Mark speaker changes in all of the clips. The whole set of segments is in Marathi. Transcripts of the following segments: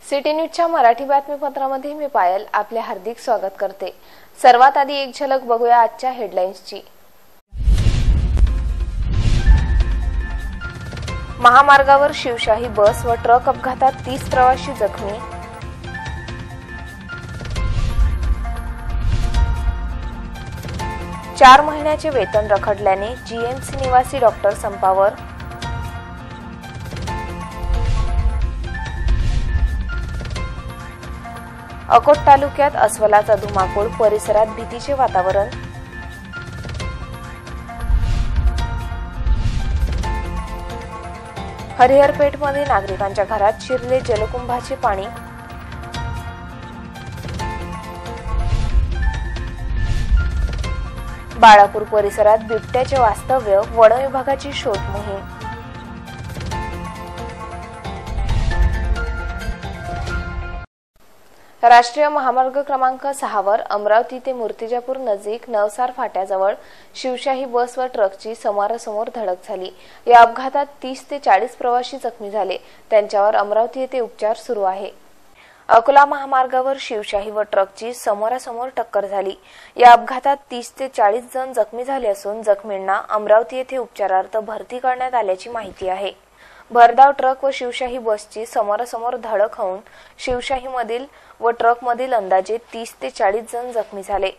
Speaker 1: सिटी न्यूजच्या मराठी बातमीपत्रामध्ये मी पायल आपले हार्दिक स्वागत करते। सर्वात आधी एक झलक बघूया आजच्या हेडलाईन्सची। महामार्गावर शिवशाही बस व ट्रक अपघातात 30 प्रवासी जखमी। चार महिन्याचे वेतन रखडल्याने जीएमसी निवासी डॉक्टर संपावर। अकोट तालुक्यात अस्वलाचा धुमाकूळ, परिसरात भीतीचे वातावरण। हरिहरपेठमध्ये नागरिकांच्या घरात शिरले जलकुंभाचे पाणी। बाळापूर परिसरात बिबट्याचे वास्तव्य, वन विभागाची शोध मोहीम। राष्ट्रीय महामार्ग क्रमांक 6 वर अमरावती ते मूर्तिजापूर नजीक नवसार फाट्याजवळ शिवशाही बस व ट्रकची समोरासमोर धडक झाली। या अपघातात 30 ते 40 प्रवासी जखमी झाले, त्यांच्यावर अमरावती येथे उपचार सुरू आहे। अकोला महामार्गावर शिवशाही व ट्रकची समोरासमोर टक्कर झाली। या अपघातात 30 ते 40 जण जखमी झाले असून जखमींना अमरावती येथे उपचारार्थ भरती करण्यात आल्याची माहिती आहे। भरधाव ट्रक व शिवशाही बसची समोरासमोर धडक होऊन शिवशाहीमधील व ट्रकमधील अंदाजे 30 ते 40 जण जखमी झाले।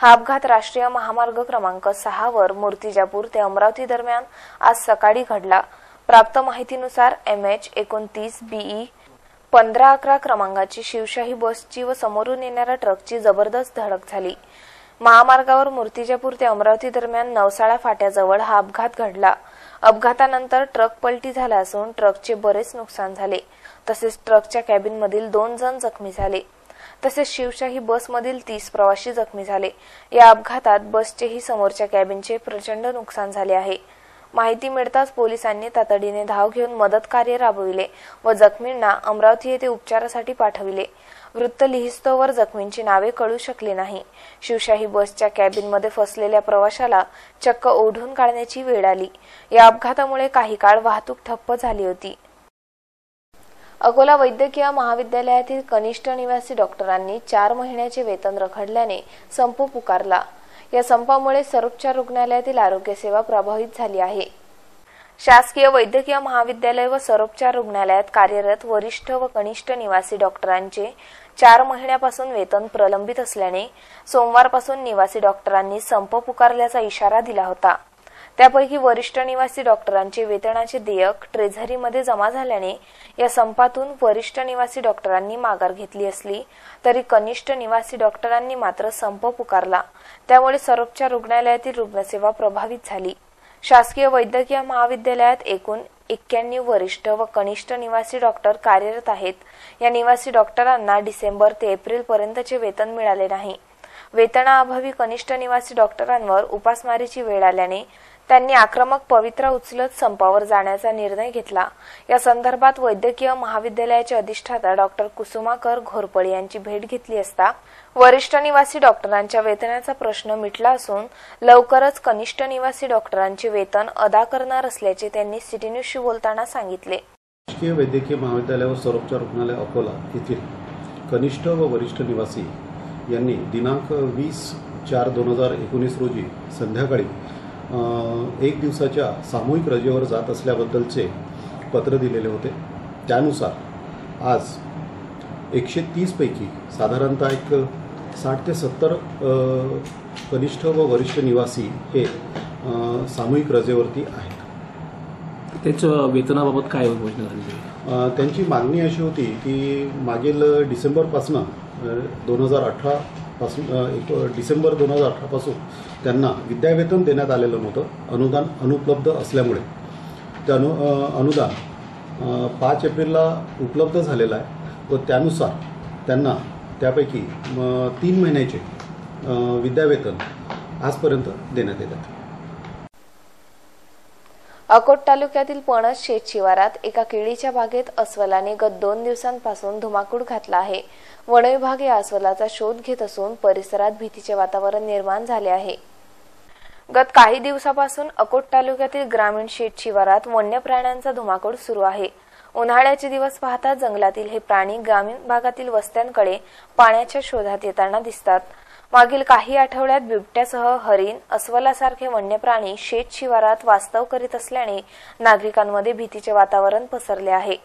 Speaker 1: हा अपघात राष्ट्रीय महामार्ग क्रमांक 6 वर मूर्तिजापूर ते अमरावती दरम्यान आज सकाळी घडला। प्राप्त माहितीनुसार MH29 BE 1511 क्रमांकाची शिवशाही बसची व समोरून येणाऱ्या ट्रकची जबरदस्त धडक झाली। महामार्गावर मूर्तिजापूर ते अमरावती दरम्यान नवसाळा फाट्याजवळ हा अपघात घडला। अपघातानंतर ट्रक पलटी झाला असून ट्रकचे बरेच नुकसान झाले, तसेच ट्रकच्या कॅबिनमधील 2 जण जखमी झाले, तसेच शिवशाही बसमधील 30 प्रवासी जखमी झाले। या अपघातात बसचेही समोरच्या कॅबिनचे प्रचंड नुकसान झाले आहे। माहिती मिळताच पोलिसांनी तातडीने धाव घेऊन मदत कार्य राबविले व जखमींना अमरावती येथे उपचारासाठी पाठविले। वृत्त लिहिस्तोवर जखमींची नावे कळू शकली नाही। शिवशाही बसच्या कॅबिनमध्ये फसलेल्या प्रवाशाला चक्क ओढून काढण्याची वेळ आली। या अपघातामुळे काही काळ वाहतूक ठप्प झाली होती। अकोला वैद्यकीय महाविद्यालयातील कनिष्ठ निवासी डॉक्टरांनी 4 महिन्याचे वेतन रखडल्याने संप पुकारला। या संपामुळे सर्वोच्च रुग्णालयातील आरोग्य सेवा प्रभावित झाली आहे। शासकीय वैद्यकीय महाविद्यालय व सर्वोपचार रुग्णालयात कार्यरत वरिष्ठ व कनिष्ठ निवासी डॉक्टरांचे 4 महिन्यापासून वेतन प्रलंबित असल्याने सोमवारपासून निवासी डॉक्टरांनी संप पुकारल्याचा इशारा दिला होता। त्यापैकी वरिष्ठ निवासी डॉक्टरांचे वेतनाचे देयक ट्रेझरीमध्ये जमा झाल्याने या संपातून वरिष्ठ निवासी डॉक्टरांनी माघार घेतली असली तरी कनिष्ठ निवासी डॉक्टरांनी मात्र संप पुकारला। त्यामुळे सर्वोपचार रुग्णालयातील रुग्णसेवा प्रभावित झाली। शासकीय वैद्यकीय महाविद्यालयात एकूण 91 वरिष्ठ व कनिष्ठ निवासी डॉक्टर कार्यरत आहेत। या निवासी डॉक्टरांना डिसेंबर ते एप्रिल पर्यंतचे वेतन मिळाले नाही। वेतनाअभावी कनिष्ठ निवासी डॉक्टरांवर उपासमारीची वेळ आल्याने त्यांनी आक्रमक पवित्रा उचलत संपावर जाण्याचा निर्णय घेतला। या संदर्भात वैद्यकीय महाविद्यालयाचे अधिष्ठाता डॉक्टर कुसुमाकर घोरपडे यांची भेट घेतली असता वरिष्ठ निवासी डॉक्टरांच्या वेतनाचा प्रश्न मिटला असून लवकरच कनिष्ठ निवासी डॉक्टरांचे वेतन अदा करणार असल्याचे त्यांनी सिटी न्यूजशी बोलताना सांगितले।
Speaker 2: शासकीय वैद्यकीय महाविद्यालय व सर्वोपचार रुग्णालय अकोला येथील कनिष्ठ व वरिष्ठ निवासी यांनी दिनांक 20/4/2019 रोजी संध्याकाळी 1 दिवसाच्या सामूहिक रजेवर जात असल्याबद्दलचे पत्र दिलेले होते। त्यानुसार आज 130 पैकी साधारणतः 60 ते 70 कनिष्ठ व वरिष्ठ निवासी हे सामूहिक रजेवरती आहेत।
Speaker 3: त्याचं वेतनाबाबत काय घोषणा झाली?
Speaker 2: त्यांची मागणी अशी होती की मागील डिसेंबरपासून 2018 डिसेंबर 2018 पासून त्यांना विद्यावेतन देण्यात आलेलं नव्हतं। अनुदान अनुपलब्ध असल्यामुळे ते अनुदान 5 एप्रिलला उपलब्ध झालेलं आहे व त्यानुसार त्यांना त्यापैकी 3 महिन्याचे विद्यावेतन आजपर्यंत देण्यात येतात।
Speaker 1: अकोट तालुक्यातील पणस शेत शिवारात एका केळीच्या बागेत अस्वलाने गत 2 दिवसांपासून धुमाकूळ घातला आहे। वन विभाग या अस्वलाचा शोध घेत असून परिसरात भीतीचे वातावरण निर्माण झाले आहे। गत काही दिवसापासून अकोट तालुक्यातील ग्रामीण शेत शिवारात वन्य प्राण्यांचा धुमाकूळ सुरू आहे। उन्हाळ्याचे दिवस पाहता जंगलातील हे प्राणी ग्रामीण भागातील वस्त्यांकडे पाण्याच्या शोधात येताना दिसतात. मागील काही आठवड्यात बिबट्यासह हरिण, अस्वलासारखे वन्य प्राणी शेत शिवारात वास्तव करीत असल्याने नागरिकांमध्ये भीतीचे वातावरण पसरले आहे.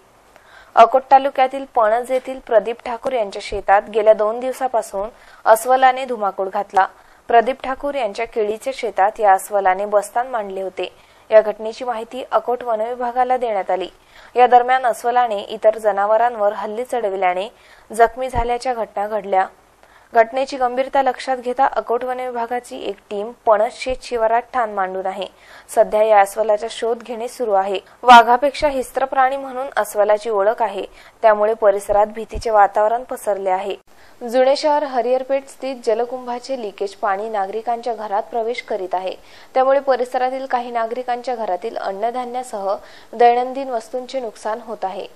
Speaker 1: अकोट तालुक्यातील पणज येथील प्रदीप ठाकूर यांच्या शेतात गेल्या 2 दिवसापासून अस्वलाने धुमाकूळ घातला. प्रदीप ठाकूर यांच्या केळीच्या शेतात या अस्वलाने बस्तान मांडले होते. या घटनेची माहिती अकोट वनविभागाला देण्यात आली. या दरम्यान अस्वलाने इतर जनावरांवर हल्ले चढविल्याने जखमी झाल्याच्या घटना घडल्या. घटनेची गंभीरता लक्षात घेता अकोट वनविभागाची एक टीम पणज शेत शिवारात ठाण मांडून आहे. सध्या या अस्वलाचा शोध घेणे सुरू आहे. वाघापेक्षा हिंस्त्र प्राणी म्हणून अस्वलाची ओळख आहे, त्यामुळे परिसरात भीतीचे वातावरण पसरले आहे. जुने शहर हरिहरपेठ स्थित जलकुंभाचे लिकेज पाणी नागरिकांच्या घरात प्रवेश करीत आहे. त्यामुळे परिसरातील काही नागरिकांच्या घरातील अन्नधान्यासह दैनंदिन वस्तूंचे नुकसान होत आहे.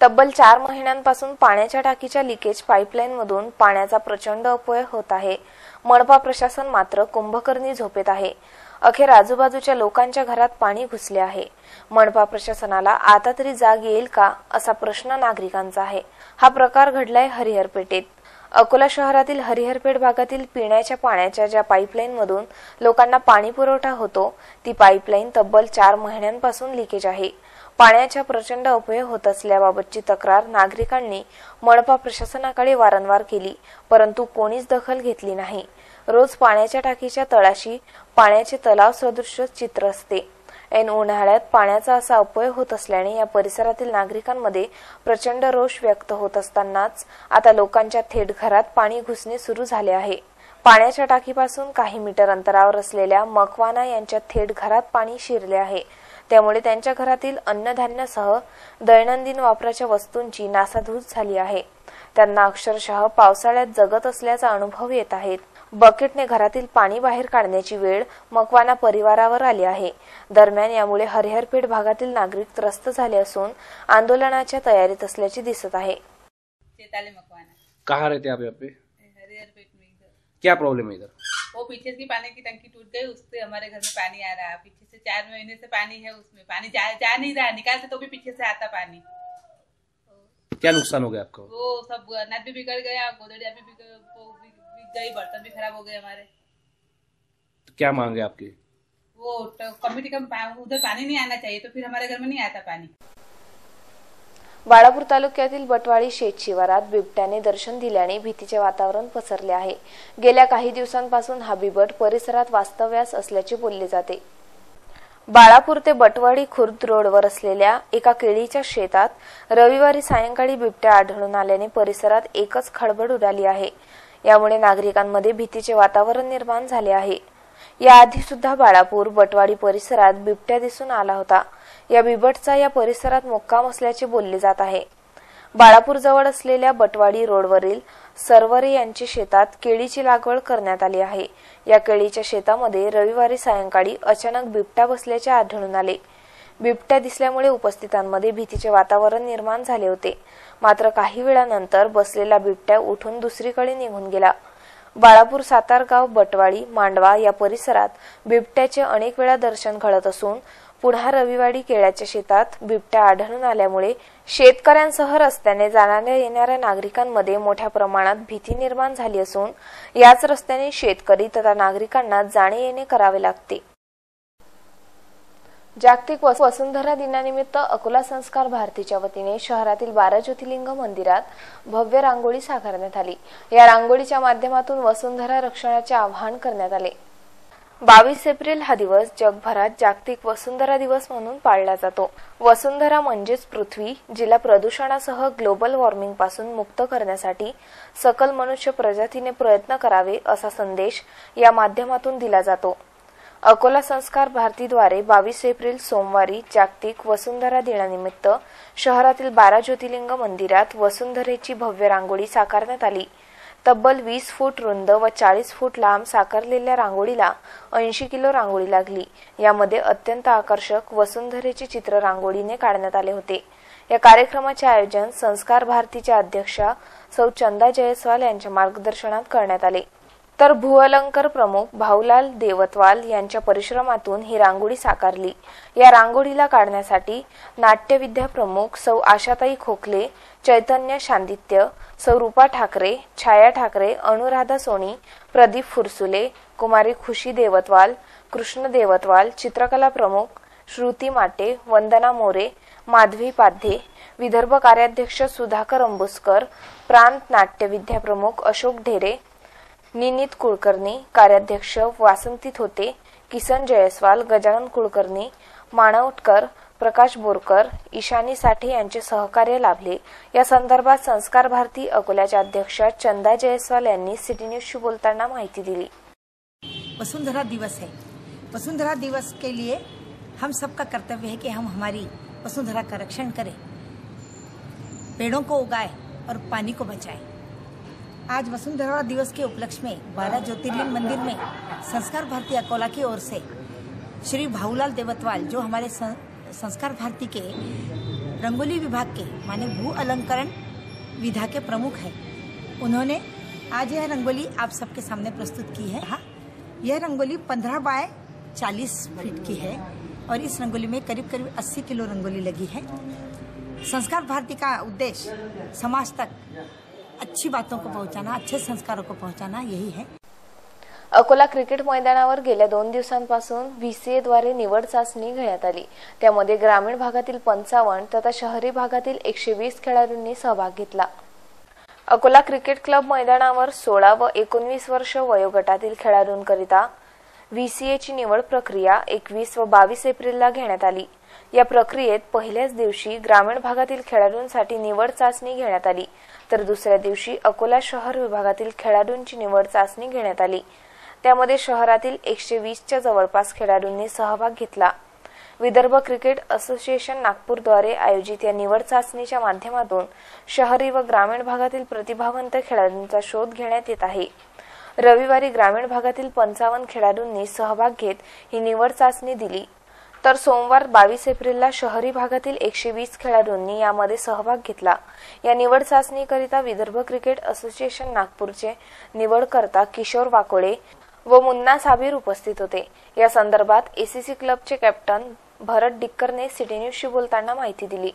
Speaker 1: तब्बल 4 महिन्यांपासून पाण्याच्या टाकीच्या लिकेज पाईपलाईनमधून पाण्याचा प्रचंड अपव्यय होत आहे. मनपा प्रशासन मात्र कुंभकर्णी झोपेत आहे. अखेर आजूबाजूच्या लोकांच्या घरात पाणी घुसले आहे. मनपा प्रशासनाला आता तरी जाग येईल का, असा प्रश्न नागरिकांचा आहे. हा प्रकार घडलाय हरिहरपेठेत. अकोला शहरातील हरिहरपेठ भागातील पिण्याच्या पाण्याच्या ज्या पाईपलाईनमधून लोकांना पाणी पुरवठा होतो, ती पाईपलाईन तब्बल 4 महिन्यांपासून लिकेज आहे. पाण्याचा प्रचंड अपव्यय होत असल्याबाबतची तक्रार नागरिकांनी मनपा प्रशासनाकडे वारंवार केली, परंतु कोणीच दखल घेतली नाही. रोज पाण्याच्या टाकीच्या तळाशी पाण्याचे तलाव सदृश चित्र असते. ऐन उन्हाळ्यात पाण्याचा असा अपव्यय होत असल्याने या परिसरातील नागरिकांमध्ये प्रचंड रोष व्यक्त होत असतानाच आता लोकांच्या थेट घरात पाणी घुसणे सुरू झाले आहे. पाण्याच्या टाकीपासून काही मीटर अंतरावर असलेल्या मकवाना यांच्या थेट घरात पाणी शिरले आहे. त्यामुळे त्यांच्या घरातील अन्नधान्यासह दैनंदिन वापराच्या वस्तूंची नासाधूस झाली आहे. त्यांना अक्षरशः पावसाळ्यात जगत असल्याचा अनुभव येत आहे. बकेटने घरातील पाणी बाहेर काढण्याची वेळ मकवाना परिवारावर आली आहे. दरम्यान यामुळे हरिहरपेठ भागातील नागरिक त्रस्त झाले असून आंदोलनाच्या तयारीत असल्याचे दिसत आहे.
Speaker 3: कहाँ रहते आप यहाँ पे?
Speaker 4: हरिहरपेठ में इधर।
Speaker 3: क्या प्रॉब्लम है इधर?
Speaker 4: वो पीछे की पानी की टंकी टूट गई, उससे हमारे घर में पानी आ रहा है। पीछे से 4 महीने से पानी है, उसमें पानी जा नहीं रहा, निकाल से तो भी पीछे से आता पानी।
Speaker 3: क्या नुकसान हो गया आपको?
Speaker 4: वो सब अनाज भी बिगड़ गया, गोदड़िया भी बिक गई, बर्तन भी खराब हो गए हमारे।
Speaker 3: तो क्या मांगे आपकी?
Speaker 4: वो कमिटी का उधर पानी नहीं आना चाहिए, तो फिर हमारे घर में नहीं आता पानी।
Speaker 1: बाळापूर तालुक्यातील बटवाडी शेत शिवारात बिबट्याने दर्शन दिल्याने भीतीचे वातावरण पसरले आहे. गेल्या काही दिवसांपासून हा बिबट परिसरात वास्तव्यास असल्याचे बोलले जाते. बाळापूर ते बटवाडी खुर्द रोडवर असलेल्या एका केळीच्या शेतात रविवारी सायंकाळी बिबट्या आढळून आल्याने परिसरात एकच खळबळ उडाली आहे. यामुळे नागरिकांमध्ये भीतीचे वातावरण निर्माण झाले आहे. याआधी सुद्धा बाळापूर बटवाडी परिसरात बिबट्या दिसून आला होता. या बिबटचा या परिसरात मुक्काम असल्याचे बोलले जात आहे. बाळापूर जवळ असलेल्या बटवाडी रोडवरील सरवरे यांच्या शेतात केळीची लागवड करण्यात आली आहे. या केळीच्या शेतामध्ये रविवारी सायंकाळी अचानक बिबट्या बसल्याचे आढळून आले. बिबट्या दिसल्यामुळे उपस्थितांमध्ये भीतीचे वातावरण निर्माण झाले होते. मात्र काही वेळानंतर बसलेला बिबट्या उठून दुसरीकडे निघून गेला. बाळापूर, सातारगाव, बटवाडी, मांडवा या परिसरात बिबट्याचे अनेक वेळा दर्शन घडत असून पुन्हा रविवारी केळ्याच्या शेतात बिबट्या आढळून आल्यामुळे शेतकऱ्यांसह रस्त्याने जाणाऱ्या येणाऱ्या नागरिकांमध्ये मोठ्या प्रमाणात भीती निर्माण झाली असून याच रस्त्याने शेतकरी तथा नागरिकांना जाणे येणे करावे लागते. जागतिक वसुंधरा दिनानिमित्त अकोला संस्कार भारतीच्या वतीने शहरातील 12 ज्योतिर्लिंग मंदिरात भव्य रांगोळी साकारण्यात आली. या रांगोळीच्या माध्यमातून वसुंधरा रक्षणाचे आवाहन करण्यात आले. 22 एप्रिल हा दिवस जगभरात जागतिक वसुंधरा दिवस म्हणून पाळला जातो. वसुंधरा म्हणजेच पृथ्वी, जिला प्रदूषणासह ग्लोबल वॉर्मिंग पासून मुक्त करण्यासाठी सकल मनुष्य प्रजातीने प्रयत्न करावे असा संदेश या माध्यमातून दिला जातो. अकोला संस्कार भारतीद्वारे 22 एप्रिल सोमवारी जागतिक वसुंधरा दिनानिमित्त शहरातील 12 ज्योतिर्लिंग मंदिरात वसुंधरेची भव्य रांगोळी साकारण्यात आली. तब्बल 20 फूट रुंद व 40 फूट लांब साकारलेल्या रांगोळीला 80 किलो रांगोळी लागली. यामध्ये अत्यंत आकर्षक वसुंधरेचे चित्र रांगोळीने काढण्यात आले होते. या कार्यक्रमाचे आयोजन संस्कार भारतीच्या अध्यक्षा सौ चंदा जयस्वाल यांच्या मार्गदर्शनात करण्यात आले. तर भूअलंकार प्रमुख भाऊलाल देवतवाल यांच्या परिश्रमातून ही रांगोळी साकारली। या रांगोळीला काढण्यासाठी नाट्यविद्या प्रमुख सौ आशाताई खोखले, चैतन्य शांदित्य, सौ रूपा ठाकरे, छाया ठाकरे, अनुराधा सोनी, प्रदीप फुरसुले, कुमारी खुशी देवतवाल, कृष्ण देवतवाल, चित्रकला प्रमुख श्रुती माटे, वंदना मोरे, माधवी पाध्ये, विदर्भ कार्याध्यक्ष सुधाकर अंबुस्कर, प्रांत नाट्यविद्या प्रमुख अशोक ढेरे, निनित कुलकर्णी, कार्याध्यक्ष वासंती थोते, किसन जयस्वाल, गजानन कुलकर्णी, माणवटकर, प्रकाश बोरकर, ईशानी साठे यांचे सहकार्य लाभले। या संदर्भात संस्कार भारती अकोल्याच्या अध्यक्षा चंदा जयस्वाल यांनी सिटी न्यूजशी बोलताना माहिती दिली।
Speaker 5: वसुंधरा दिवस है। वसुंधरा दिवस के लिए हम सबका कर्तव्य है कि हम हमारी वसुंधरा का रक्षण करें, पेड़ों को उगाएं और पानी को बचाएं। आज वसुंधरा दिवस के उपलक्ष्य में 12 ज्योतिर्लिंग मंदिर में संस्कार भारती अकोला की ओर से श्री भाऊलाल देवतवाल, जो हमारे संस्कार भारती के रंगोली विभाग के माने भू अलंकरण विधा के प्रमुख हैं, उन्होंने आज यह रंगोली आप सबके सामने प्रस्तुत की है। हाँ, यह रंगोली 15 बाय 40 फीट की है और इस रंगोली में करीब करीब 80 किलो रंगोली लगी है। संस्कार भारती का उद्देश्य समाज तक अच्छी बातों को पहुंचाना, अच्छे संस्कारों को पहुंचाना, यही है।
Speaker 1: अकोला क्रिकेट मैदानावर गेल्या 2 दिवसांपासून VCA द्वारे निवड चाचणी घेण्यात आली। त्यामध्ये ग्रामीण भागातील 55 तथा शहरी भागातील 120 खेळाडूंनी सहभाग घेतला। अकोला क्रिकेट क्लब मैदानावर 16 व 19 वर्ष वयोगटातील खेळाडूंकरिता VCA ची निवड प्रक्रिया 21 व 22 एप्रिलला घेण्यात आली। या प्रक्रियेत पहिल्याच दिवशी ग्रामीण भागातील खेळाडूंसाठी निवड चाचणी घेण्यात आली, तर दुसऱ्या दिवशी अकोला शहर विभागातील खेळाडूंची निवड चाचणी घेण्यात आली। त्यामध्ये शहरातील 120 च्या जवळपास खेळाडूंनी सहभाग घेतला। विदर्भ क्रिकेट असोसिएशन नागपूरद्वारे आयोजित या निवड चाचणीच्या माध्यमातून शहरी व ग्रामीण भागातील प्रतिभावंत खेळाडूंचा शोध घेण्यात येत आहे। रविवारी ग्रामीण भागातील 55 खेळाडूंनी सहभाग घेत ही निवड चाचणी दिली, तर सोमवार 22 एप्रिलला शहरी भागातील 120 खेळाडूंनी यामध्ये सहभाग घेतला। या निवड चाचणीकरिता विदर्भ क्रिकेट असोसिएशन नागपूरचे निवडकर्ता किशोर वाकोडे व मुन्ना साबीर उपस्थित होते। या संदर्भात ACC क्लबचे कॅप्टन भरत डिक्करने सिटी न्यूजशी बोलताना माहिती दिली।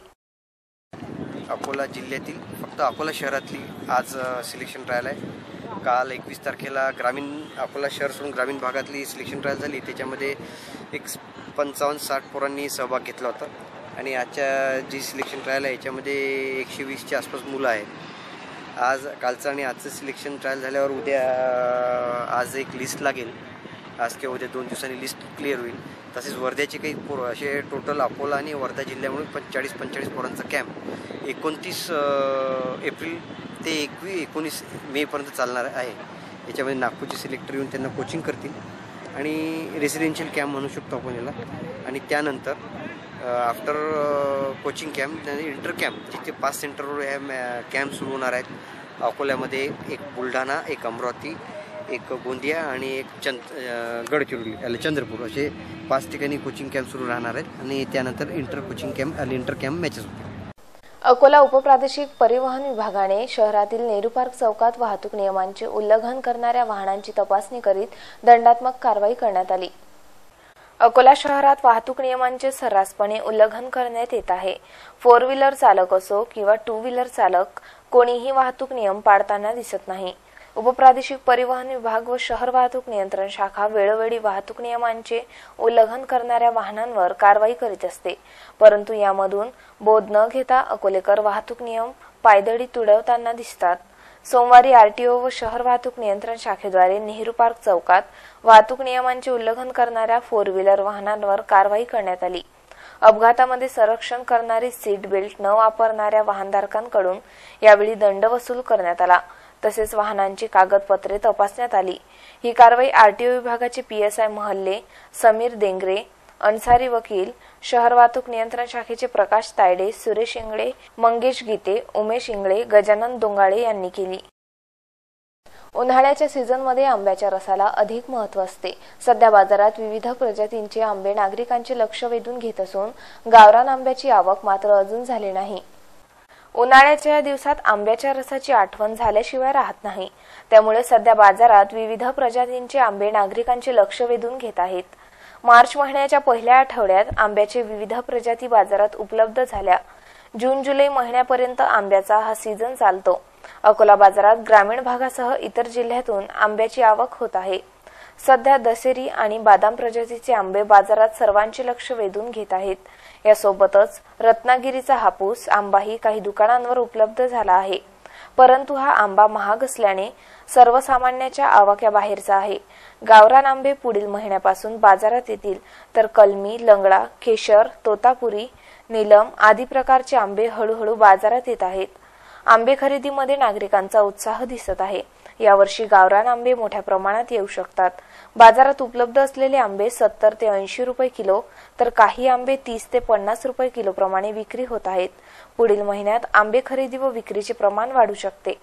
Speaker 6: अकोला जिल्ह्यातील फक्त अकोला शहरातली आज सिलेक्शन ट्रायल आहे। काल 21 तारखेला ग्रामीण अकोला शहर सोडून ग्रामीण भागातली सिलेक्शन ट्रायल झाली, त्याच्यामध्ये एक 55-60 पोरांनी सहभाग घेतला होता आणि आजच्या जी सिलेक्शन ट्रायल आहे याच्यामध्ये 120च्या आसपास मुलं आहेत। आज कालचं आणि आजचं सिलेक्शन ट्रायल झाल्यावर उद्या आज एक लिस्ट लागेल, आज किंवा उद्या 2 दिवसांनी लिस्ट क्लिअर होईल। तसेच वर्ध्याचे काही पोरं असे टोटल अकोला आणि वर्धा जिल्ह्यामुळे 45 पोरांचा कॅम्प 29 एप्रिल ते 19 मेपर्यंत चालणार आहे। याच्यामध्ये नागपूरचे सिलेक्टर येऊन त्यांना कोचिंग करतील आणि रेसिडेन्शियल कॅम्प म्हणू शकतो आपण याला। आणि त्यानंतर after coaching camp inter camp जिथे 5 सेंटरवर ह्या कॅम्प सुरू होणार आहेत। अकोल्यामध्ये एक बुलढाणा, एक अमरावती, एक गोंदिया आणि एक गडचिरोली याला चंद्रपूर असे 5 ठिकाणी कोचिंग कॅम्प सुरू राहणार आहेत आणि त्यानंतर इंटर कोचिंग कॅम्प आणि इंटर कॅम्प मॅचेस होतील।
Speaker 1: अकोला उपप्रादेशिक परिवहन विभागाने शहरातील नेहरू पार्क चौकात वाहतूक नियमांचे उल्लंघन करणाऱ्या वाहनांची तपासणी करीत दंडात्मक कारवाई करण्यात आली। अकोला शहरात वाहतूक नियमांचे सर्रासपणे उल्लंघन करण्यात येत आहे। 4 व्हीलर चालक असो किंवा 2 व्हीलर चालक कोणीही वाहतूक नियम पाळताना दिसत नाही। उपप्रादेशिक परिवहन विभाग व शहर वाहतूक नियंत्रण शाखा वेळोवेळी वाहतूक नियमांचे उल्लंघन करणाऱ्या वाहनांवर कारवाई करीत असते, परंतु यामधून बोध न घेता अकोलेकर वाहतूक नियम पायदळी तुडवताना दिसतात। सोमवारी RTO व शहर वाहतूक नियंत्रण शाखेद्वारे नेहरू पार्क चौकात वाहतूक नियमांचे उल्लंघन करणाऱ्या 4 व्हीलर वाहनांवर कारवाई करण्यात आली। अपघातामध्ये संरक्षण करणारी सीट बेल्ट न वापरणाऱ्या वाहनधारकांकडून यावेळी दंड वसूल करण्यात आला, तसेच वाहनांची कागदपत्रे तपासण्यात आली। ही कारवाई RTO विभागाचे PSI महल्ले, समीर देंगरे, अन्सारी वकील, शहर वाहतूक नियंत्रण शाखेचे प्रकाश तायडे, सुरेश इंगळे, मंगेश गीते, उमेश इंगळे, गजानन दोंगाळे यांनी केली। उन्हाळ्याच्या सीझनमध्ये आंब्याच्या रसाला अधिक महत्त्व असते। सध्या बाजारात विविध प्रजातींचे आंबे नागरिकांचे लक्ष वेधून घेत असून गावरान आंब्याची आवक मात्र अजून झाली नाही। उन्हाळ्याच्या दिवसात आंब्याच्या रसाची आठवण झाल्याशिवाय राहत नाही. त्यामुळे सध्या बाजारात विविध प्रजातींचे आंबे नागरिकांचे लक्ष वेधून घेत आहेत. मार्च महिन्याच्या पहिल्या आठवड्यात आंब्याचे विविध प्रजाती बाजारात उपलब्ध झाल्या. जून-जुलै महिन्यापर्यंत आंब्याचा हा सीझन चालतो. अकोला बाजारात ग्रामीण भागासह इतर जिल्ह्यातून आंब्याची आवक होत आहे. सध्या दशेरी आणि बादाम प्रजातीचे आंबे बाजारात सर्वांचे लक्ष वेधून घेत आहेत. यासोबतच रत्नागिरीचा हापूस आंबाही काही दुकानांवर उपलब्ध झाला आहे. परंतु हा आंबा महाग असल्याने सर्वसामान्याच्या आवाक्याबाहेरचा आहे. गावरान आंबे पुढील महिन्यापासून बाजारात येतील, तर कलमी, लंगडा, केशर, तोतापुरी, नीलम आदी प्रकारचे आंबे हळूहळू बाजारात येत आहेत. आंबे खरेदीमध्ये नागरिकांचा उत्साह दिसत आहे. यावर्षी गावरान आंबे मोठ्या प्रमाणात येऊ शकतात. बाजारात उपलब्ध असलेले आंबे 70 ते 80 रुपये किलो, तर काही आंबे 30 ते 50 रुपये किलो प्रमाणे विक्री होत आहेत. पुढील महिन्यात आंबे खरेदी व विक्रीचे प्रमाण वाढू शकते.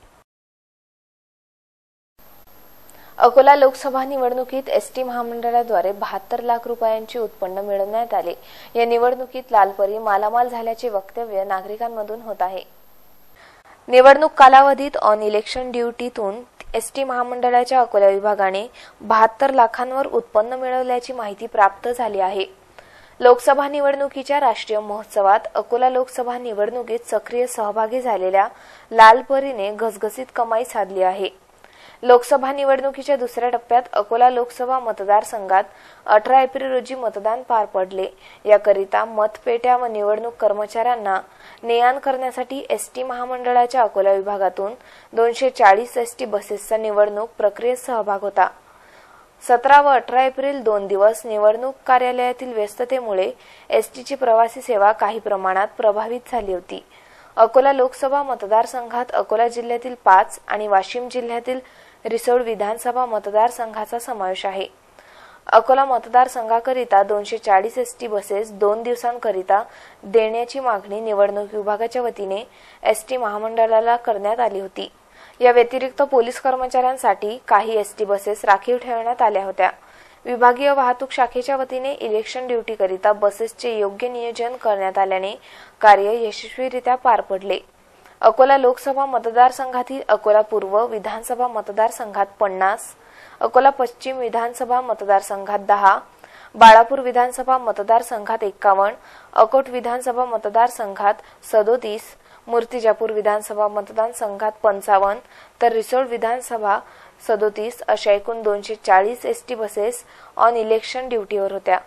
Speaker 1: अकोला लोकसभा निवडणुकीत एसटी महामंडळाद्वारे 72 लाख रुपयांचे उत्पन्न मिळवण्यात आले. या निवडणुकीत लालपरी मालामाल झाल्याचे वक्तव्य नागरिकांमधून होत आहे. निवडणूक कालावधीत ऑन इलेक्शन ड्युटीतून एसटी महामंडळाच्या अकोला विभागाने 72 लाखांवर उत्पन्न मिळवल्याची माहिती प्राप्त झाली आहे. लोकसभा निवडणुकीच्या राष्ट्रीय महोत्सवात अकोला लोकसभा निवडणुकीत सक्रिय सहभागी झालेल्या लालपरीने घसघसीत कमाई साधली आहे. लोकसभा निवडणुकीच्या दुसऱ्या टप्प्यात अकोला लोकसभा मतदारसंघात 18 एप्रिल रोजी मतदान पार पडले. याकरिता मतपेट्या व निवडणूक कर्मचाऱ्यांना ने-आण करण्यासाठी एसटी महामंडळाच्या अकोला विभागातून 240 एसटी बसेसचा निवडणूक प्रक्रियेत सहभाग होता. 17 व 18 एप्रिल 2 दिवस निवडणूक कार्यालयातील व्यस्ततेमुळे एसटीची प्रवासी सेवा काही प्रमाणात प्रभावित झाली होती. अकोला लोकसभा मतदारसंघात अकोला जिल्ह्यातील 5 आणि वाशिम जिल्ह्यातील रिसोड विधानसभा मतदारसंघाचा समावेश आहे. अकोला मतदारसंघाकरिता 240 एसटी बसेस 2 दिवसांकरिता देण्याची मागणी निवडणूक विभागाच्या वतीने एसटी महामंडळाला करण्यात आली होती. या व्यतिरिक्त पोलीस कर्मचाऱ्यांसाठी काही एसटी बसेस राखीव ठेवण्यात आल्या होत्या. विभागीय वाहतूक शाखेच्या वतीने इलेक्शन ड्युटीकरिता बसेसचे योग्य नियोजन करण्यात आल्याने कार्य यशस्वीरित्या पार पडले. अकोला लोकसभा मतदारसंघातील अकोला पूर्व विधानसभा मतदारसंघात 50, अकोला पश्चिम विधानसभा मतदारसंघात 10, बाळापूर विधानसभा मतदारसंघात 51, अकोट विधानसभा मतदारसंघात 37, मूर्तिजापूर विधानसभा मतदारसंघात 55, तर रिसोड विधानसभा 37 अशा एकूण 240 एसटी बसेस ऑन इलेक्शन ड्युटीवर होत्या.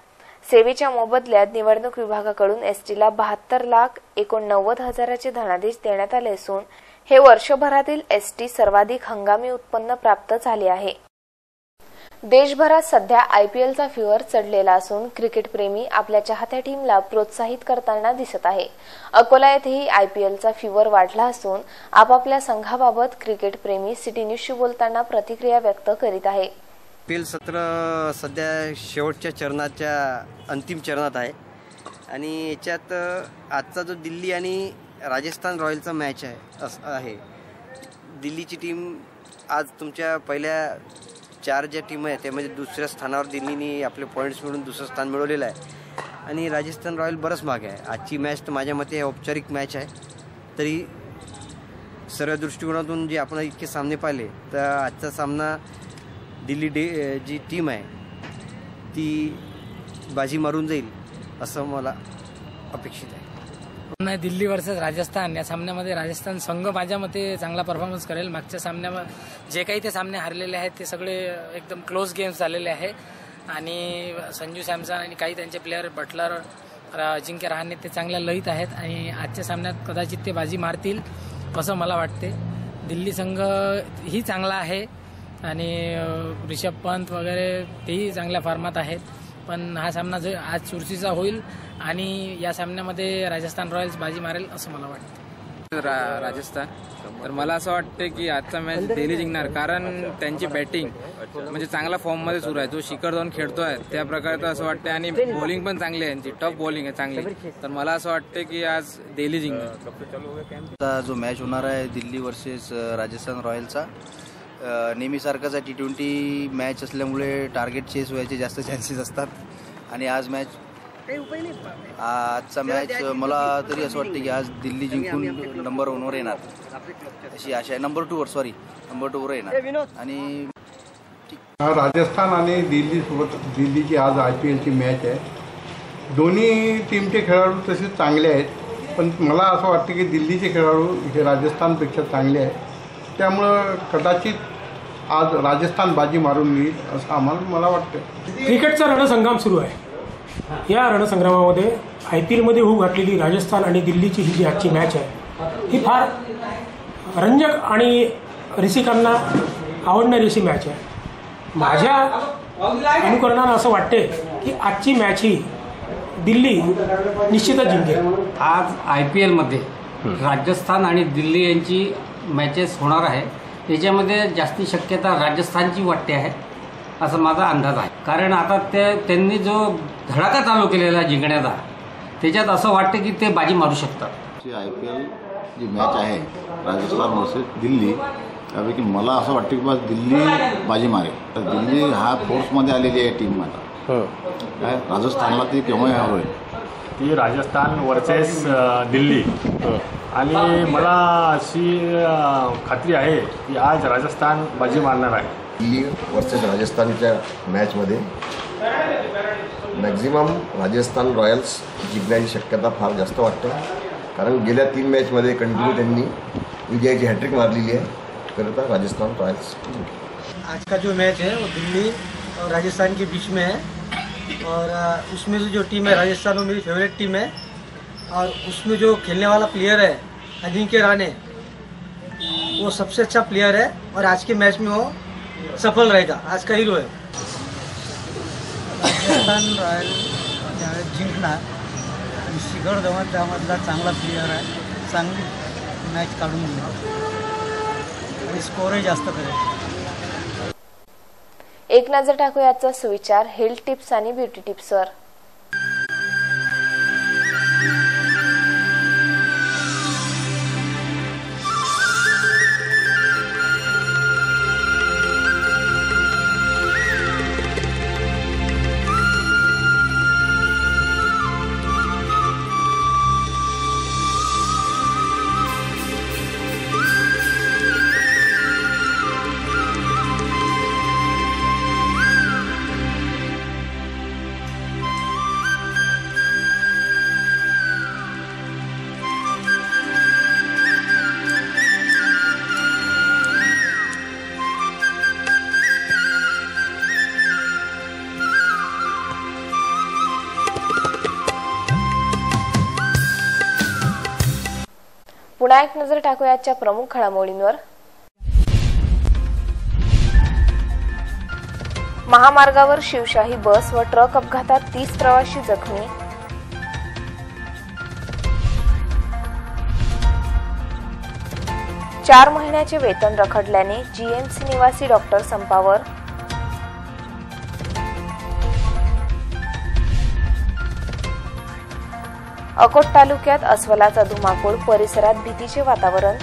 Speaker 1: सेवेच्या मोबदल्यात निवडणूक विभागाकडून एसटीला 72,89,000चे धनादेश देण्यात आले असून हे वर्षभरातील एसटी सर्वाधिक हंगामी उत्पन्न प्राप्त झाले आहे. देशभरात सध्या आयपीएलचा फीवर चढलेला असून क्रिकेटप्रेमी आपल्या चाहत्या टीमला प्रोत्साहित करताना दिसत आहे. अकोला येथेही आयपीएलचा फीवर वाढला असून आपापल्या संघाबाबत क्रिकेटप्रेमी सिटी न्यूजशी बोलताना प्रतिक्रिया व्यक्त करीत आहे.
Speaker 6: आयपीएल सत्र सध्या शेवटच्या चरणाच्या अंतिम चरणात आहे आणि याच्यात आजचा जो दिल्ली आणि राजस्थान रॉयलचा मॅच आहे. दिल्लीची टीम आज तुमच्या पहिल्या 4 ज्या टीम आहेत त्यामध्ये दुसऱ्या स्थानावर दिल्लीने आपले पॉईंट्स मिळून दुसरं स्थान मिळवलेलं आहे आणि राजस्थान रॉयल बरंच मागे आहे. आजची मॅच तर माझ्या मते औपचारिक मॅच आहे. तरी सर्व दृष्टिकोनातून जे आपण इतके सामने पाहिले तर आजचा सामना दिल्ली जी टीम आहे ती बाजी मारून जाईल असं मला अपेक्षित आहे.
Speaker 7: दिल्ली वर्सेस राजस्थान या सामन्यामध्ये राजस्थान संघ माझ्या मते चांगला परफॉर्मन्स करेल. मागच्या सामन्यामध्ये जे काही ते सामने हरलेले आहेत ते सगळे एकदम क्लोज गेम्स झालेले आहे आणि संजू सॅमसन आणि काही त्यांचे प्लेयर बटलर, अजिंक्य रहाणे ते चांगल्या लयीत आहेत आणि आजच्या सामन्यात कदाचित ते बाजी मारतील असं मला वाटते. दिल्ली संघ ही चांगला आहे आणि ऋषभ पंत वगैरे तेही चांगल्या फॉर्मात आहेत. पण हा सामना जो आज चुरशीचा होईल आणि या सामन्यामध्ये राजस्थान रॉयल्स बाजी मारेल असं मला वाटतं.
Speaker 8: राजस्थान तर मला असं वाटतं की आजचा मॅच दिल्ली जिंकणार कारण त्यांची बॅटिंग म्हणजे चांगला फॉर्ममध्ये सुरू आहे. जो शिखर जाऊन खेळतोय त्या प्रकारे तर असं वाटतं आणि बॉलिंग पण चांगली आहे, त्यांची टफ बॉलिंग आहे चांगली. तर मला असं वाटतं की आज दिल्ली जिंकणार.
Speaker 9: जो मॅच होणार आहे दिल्ली वर्सेस राजस्थान रॉयल्सचा नेहमीसारखाच T20 मॅच असल्यामुळे टार्गेट चेस व्हायचे जास्त चान्सेस असतात आणि आज मॅच आजचा मॅच मला तरी असं वाटतं की आज दिल्ली जिंकून नंबर 1 वर येणार अशी आशा आहे. नंबर 2 वर येणार. आणि
Speaker 10: राजस्थान आणि दिल्लीची आज IPLची मॅच आहे. दोन्ही टीमचे खेळाडू तसे चांगले आहेत, पण मला असं वाटतं की दिल्लीचे खेळाडू हे राजस्थानपेक्षा चांगले आहेत. त्यामुळं कदाचित आज राजस्थान बाजी मारून येईल असं मला वाटतं.
Speaker 11: क्रिकेटचा रणसंग्राम सुरू आहे. या रणसंग्रामामध्ये IPLमध्ये होऊ घातलेली राजस्थान आणि दिल्लीची ही जी आजची मॅच आहे ही फार रंजक आणि रसिकांना आवडणारी अशी मॅच आहे. माझ्या अनुकरणानं असं वाटते की आजची मॅच ही दिल्ली निश्चितच जिंकेल.
Speaker 12: आज IPLमध्ये राजस्थान आणि दिल्ली यांची मॅचेस होणार आहे. त्याच्यामध्ये जास्ती शक्यता राजस्थानची वाटते आहे असं माझा अंदाज आहे. कारण आता त्यांनी जो धडाका चालू केलेला जिंकण्याचा त्याच्यात असं वाटतं की ते बाजी मारू शकतात.
Speaker 13: IPL जी मॅच आहे राजस्थान वर्सेस दिल्ली, त्यापैकी मला असं वाटतं की बस दिल्ली बाजी मारेल. तर दिल्ली हा फोर्समध्ये आलेली आहे टीम आता. काय राजस्थानला ती केव्हाही हरवेल.
Speaker 14: ती राजस्थान वर्सेस दिल्ली आणि मला अशी खात्री आहे की आज राजस्थान बाजी मारणार आहे.
Speaker 15: दिल्ली वर्सेस राजस्थानच्या मॅचमध्ये मॅक्झिमम राजस्थान रॉयल्स जिंकण्याची शक्यता फार जास्त वाटते. कारण गेल्या 3 मॅचमध्ये कंटिन्यू त्यांनी विजयाची हॅट्रिक मारलेली आहे. करता राजस्थान रॉयल्स.
Speaker 16: आज का जो मैच है वो दिल्ली और राजस्थान के बीच में है और उसमें से जो टीम है राजस्थान वो मेरी फेवरेट टीम है और उसमें जो खेलने वाला प्लेयर है अजिंक्य रहाणे वो सबसे अच्छा प्लेयर है और आज के मैच में वो सफल रहेगा. आज का हीरो है. राजस्थान रॉयल जिंकणार. शिखर धवन त्यामधला चांगला प्लेयर आहे. चांगली मॅच काढून घेणार आणि स्कोरही जास्त करेल.
Speaker 1: एक नजर टाकूया आजचा सुविचार हेल्थ टिप्स आणि ब्युटी टिप्सवर. पुन्हा एक नजर टाकूया आजच्या प्रमुख घडामोडींवर. महामार्गावर शिवशाही बस व ट्रक अपघातात 30 प्रवासी जखमी. चार महिन्याचे वेतन रखडल्याने GMC निवासी डॉक्टर संपावर. अकोट तालुक्यात अस्वलाचा धुमाकूळ, परिसरात भीतीचे वातावरण.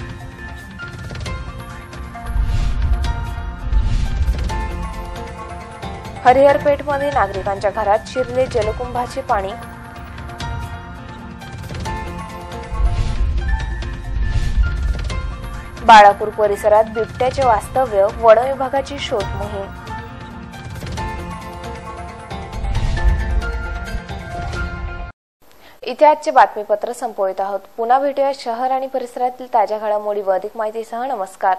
Speaker 1: हरिहरपेठमध्ये नागरिकांच्या घरात शिरले जलकुंभाचे पाणी. बाळापूर परिसरात बिबट्याचे वास्तव्य, वन विभागाची शोध मोहीम. इथे आजचे बातमीपत्र संपवित आहोत. पुन्हा भेटूया शहर आणि परिसरातील ताज्या घडामोडी व अधिक माहितीसह. नमस्कार.